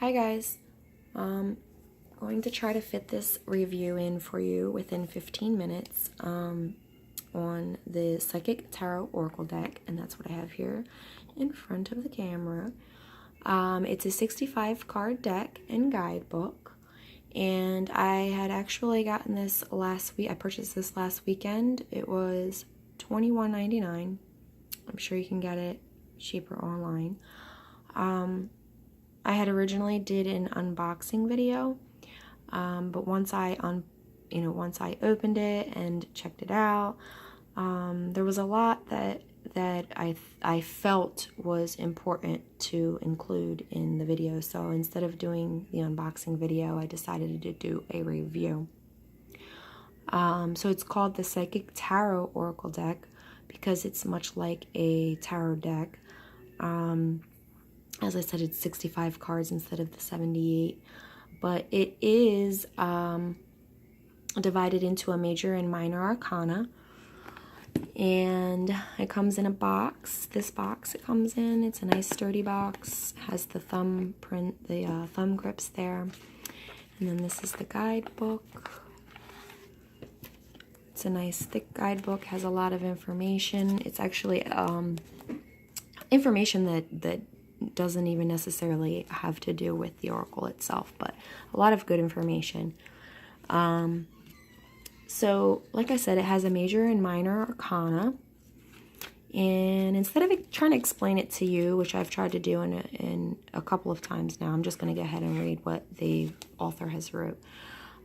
Hi guys, going to try to fit this review in for you within 15 minutes on the Psychic Tarot Oracle deck, and that's what I have here in front of the camera. It's a 65 card deck and guidebook, and I had actually gotten this last week. I purchased this last weekend. It was $21.99. I'm sure you can get it cheaper online. I had originally did an unboxing video, but once I opened it and checked it out, there was a lot that I felt was important to include in the video. So instead of doing the unboxing video, I decided to do a review. So it's called the Psychic Tarot Oracle deck because it's much like a tarot deck. As I said, it's 65 cards instead of the 78, but it is divided into a major and minor arcana, and it comes in a box. This box it comes in, it's a nice sturdy box, has the thumb print, the thumb grips there, and then this is the guidebook. It's a nice thick guidebook, has a lot of information. It's actually information that doesn't even necessarily have to do with the oracle itself, but a lot of good information. So like I said, it has a major and minor arcana, and instead of trying to explain it to you, which I've tried to do in a couple of times now, I'm just going to go ahead and read what the author has wrote.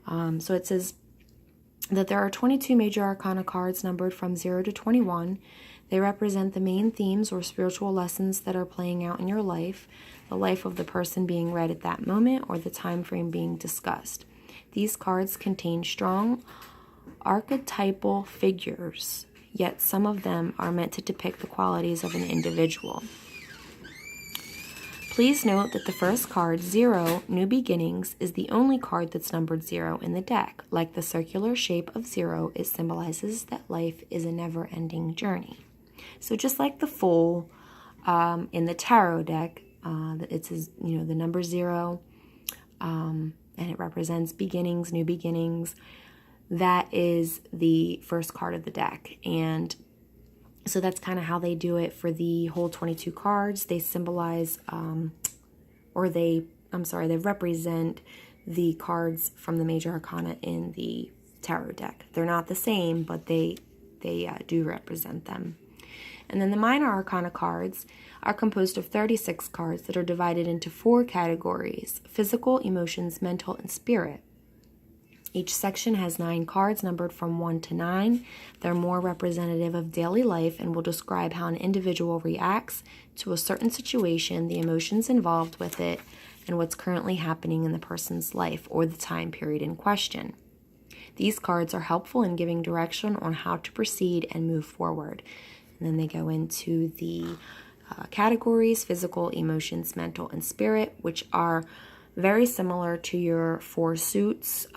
So it says that there are 22 major arcana cards numbered from 0 to 21. They represent the main themes or spiritual lessons that are playing out in your life, the life of the person being read at that moment, or the time frame being discussed. These cards contain strong archetypal figures, yet some of them are meant to depict the qualities of an individual. Please note that the first card, 0, New Beginnings, is the only card that's numbered 0 in the deck. Like the circular shape of 0, it symbolizes that life is a never-ending journey. So just like the Fool in the tarot deck, it says, the number 0, and it represents beginnings, new beginnings. That is the first card of the deck, and so that's kind of how they do it for the whole 22 cards. They symbolize, they represent the cards from the major arcana in the tarot deck. They're not the same, but they do represent them. And then the minor arcana cards are composed of 36 cards that are divided into 4 categories: physical, emotions, mental, and spirit. Each section has 9 cards numbered from 1 to 9. They're more representative of daily life and will describe how an individual reacts to a certain situation, the emotions involved with it, and what's currently happening in the person's life or the time period in question. These cards are helpful in giving direction on how to proceed and move forward. And then they go into the categories: physical, emotions, mental, and spirit, which are very similar to your 4 suits: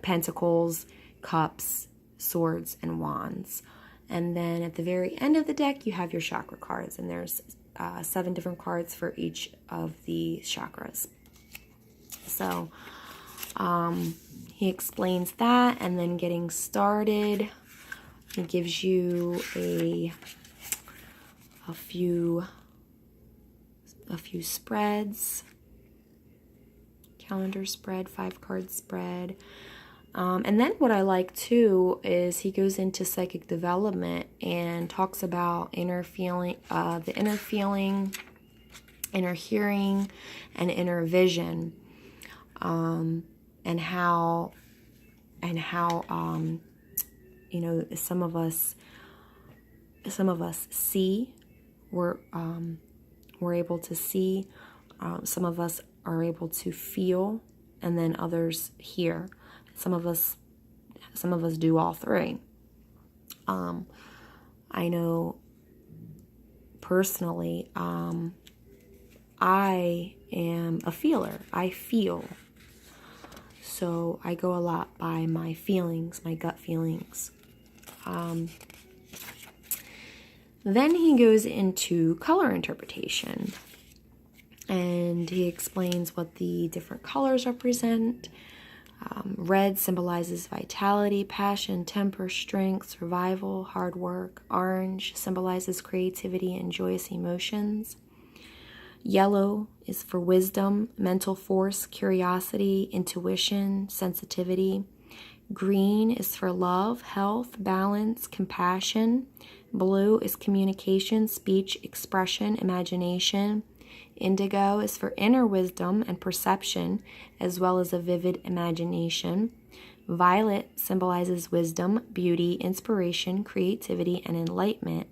pentacles, cups, swords, and wands. And then at the very end of the deck, you have your chakra cards, and there's 7 different cards for each of the chakras. So he explains that, and then getting started, he gives you a few spreads. Calendar spread, 5-card spread. And then what I like too is he goes into psychic development and talks about inner feeling, inner hearing, and inner vision, and how some of us see. We're able to see. Some of us are able to feel, and then others hear. Some of us do all 3. I know personally, I am a feeler. I feel. So I go a lot by my feelings, my gut feelings. Then he goes into color interpretation. And he explains what the different colors represent. Red symbolizes vitality, passion, temper, strength, survival, hard work. Orange symbolizes creativity and joyous emotions. Yellow is for wisdom, mental force, curiosity, intuition, sensitivity. Green is for love, health, balance, compassion. Blue is communication, speech, expression, imagination. Indigo is for inner wisdom and perception, as well as a vivid imagination. Violet symbolizes wisdom, beauty, inspiration, creativity, and enlightenment.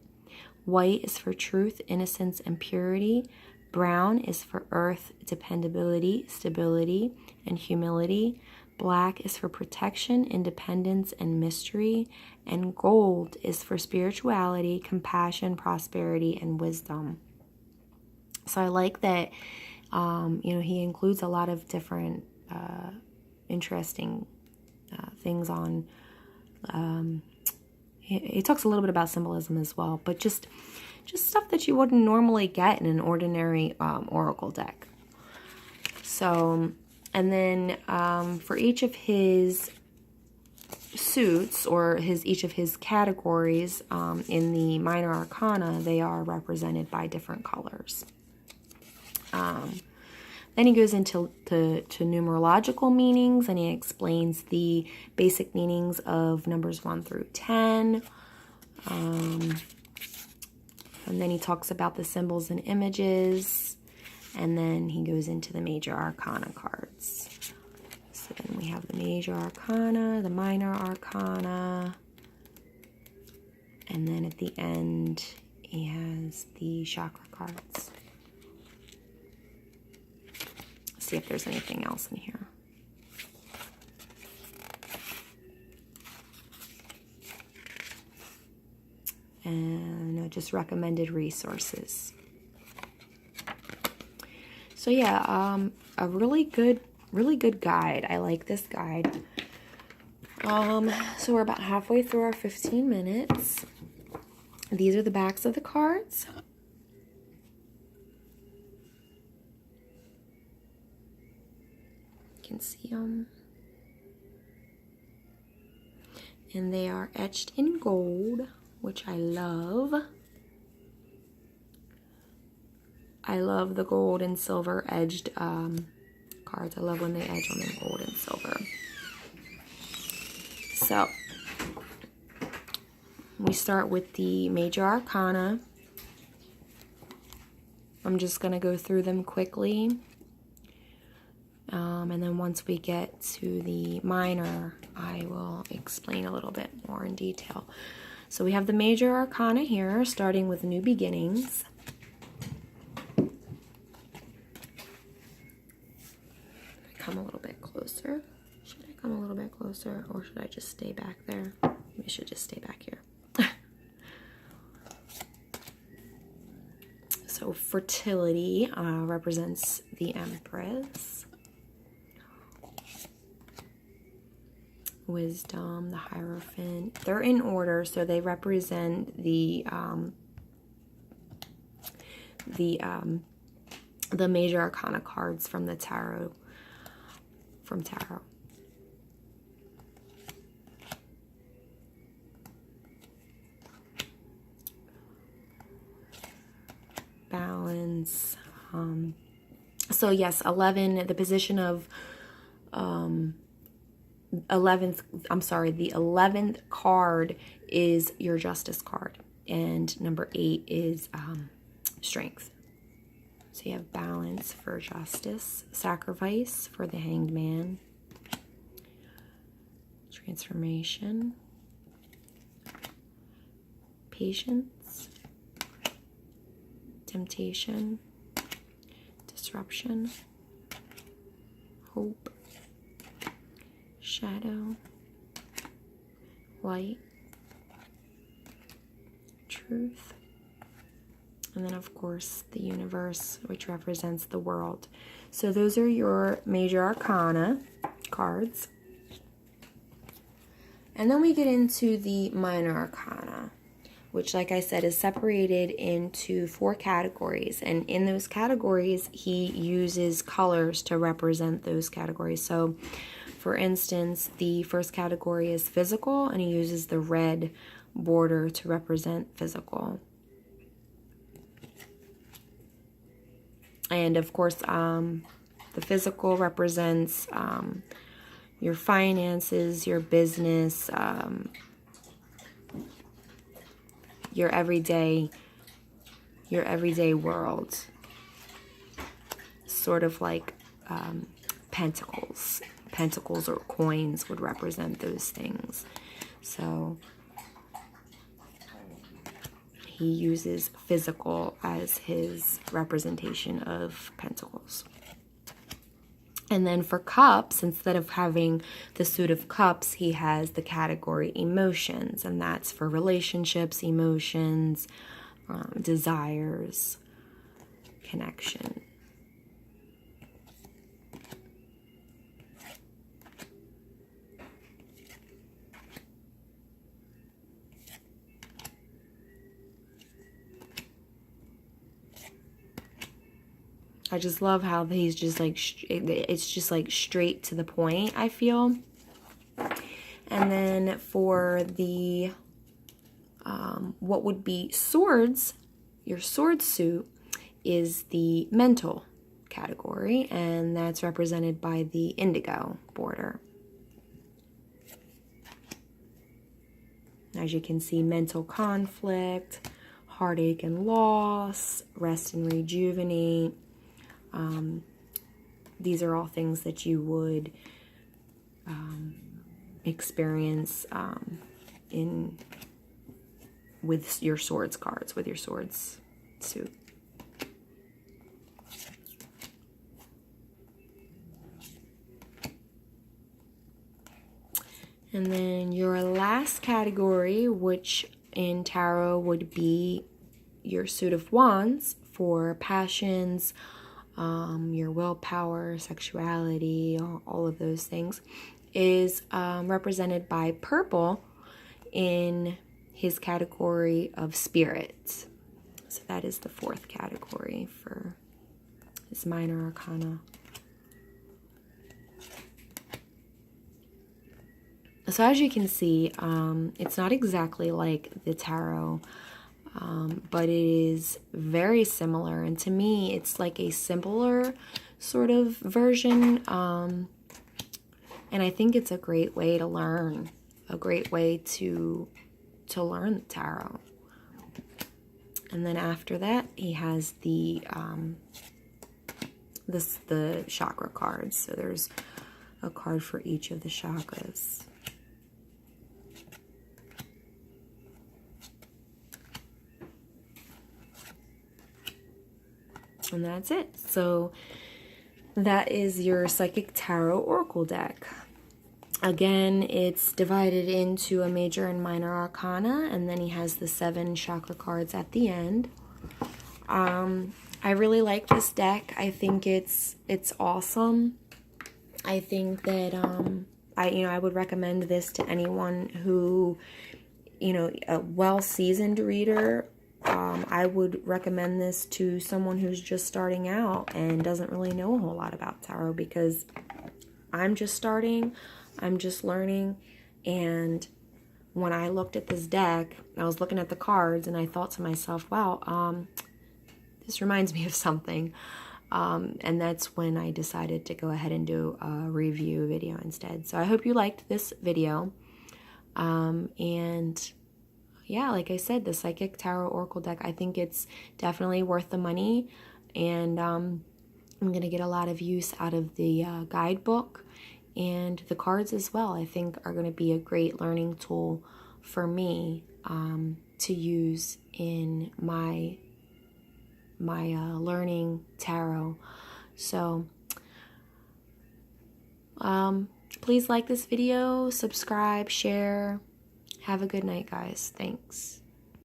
White is for truth, innocence, and purity. Brown is for earth, dependability, stability, and humility. Black is for protection, independence, and mystery. And gold is for spirituality, compassion, prosperity, and wisdom. So I like that, he includes a lot of different interesting things on, he talks a little bit about symbolism as well, but just stuff that you wouldn't normally get in an ordinary oracle deck. So, and then for each of his suits, or each of his categories in the minor arcana, they are represented by different colors. Then he goes into numerological meanings, and he explains the basic meanings of numbers 1 through 10. And then he talks about the symbols and images, and then he goes into the major arcana cards. So then we have the major arcana, the minor arcana, and then at the end he has the chakra cards. See if there's anything else in here. And no, just recommended resources. So yeah, a really good guide. I like this guide. So we're about halfway through our 15 minutes. These are the backs of the cards. You can see them. And they are etched in gold, which I love. I love the gold and silver edged cards. I love when they edge them in gold and silver. So, we start with the major arcana. I'm just going to go through them quickly. And then once we get to the minor, I will explain a little bit more in detail. So we have the major arcana here, starting with new beginnings. Come a little bit closer. Should I come a little bit closer, or should I just stay back there? Maybe I should just stay back here. So fertility represents the Empress. Wisdom, the Hierophant. They're in order, so they represent the major arcana cards from the tarot. From tarot. Balance. So yes, 11, the position of the 11th card is your Justice card, and number 8 is Strength. So you have Balance for Justice, Sacrifice for the Hanged Man, Transformation, Patience, Temptation, Disruption, Hope, Shadow, Light, Truth, and then of course the Universe, which represents the world. So those are your major arcana cards. And then we get into the minor arcana, which, like I said, is separated into 4 categories. And in those categories, he uses colors to represent those categories. So, for instance, the first category is physical, and he uses the red border to represent physical. And of course, the physical represents your finances, your business, your everyday world. Sort of like pentacles. Pentacles or coins would represent those things. So he uses physical as his representation of pentacles. And then for cups, instead of having the suit of cups, he has the category emotions, and that's for relationships, emotions, desires, connection. I just love how he's just like, it's just like straight to the point, I feel. And then for the, what would be swords, your sword suit is the mental category, and that's represented by the indigo border. As you can see, mental conflict, heartache and loss, rest and rejuvenate. These are all things that you would experience with your swords cards, with your swords suit. And then your last category, which in tarot would be your suit of wands for passions, your willpower, sexuality, all of those things, is represented by purple in his category of spirits. So that is the 4th category for his minor arcana. So as you can see, it's not exactly like the tarot, but it is very similar. And to me, it's like a simpler sort of version. And I think it's a great way to learn, a great way to learn the tarot. And then after that, he has the chakra cards. So there's a card for each of the chakras. And that's it. So that is your Psychic Tarot Oracle deck. Again, it's divided into a major and minor arcana, and then he has the 7 chakra cards at the end. I really like this deck. I think it's awesome. I think that I would recommend this to anyone who, a well-seasoned reader. I would recommend this to someone who's just starting out and doesn't really know a whole lot about tarot, because I'm just starting, I'm just learning, and when I looked at this deck, I was looking at the cards and I thought to myself, wow, this reminds me of something, and that's when I decided to go ahead and do a review video instead. So I hope you liked this video, and yeah, like I said, the Psychic Tarot Oracle deck, I think it's definitely worth the money, and I'm going to get a lot of use out of the guidebook, and the cards as well, I think are going to be a great learning tool for me to use in my learning tarot. So please like this video, subscribe, share. Have a good night, guys. Thanks.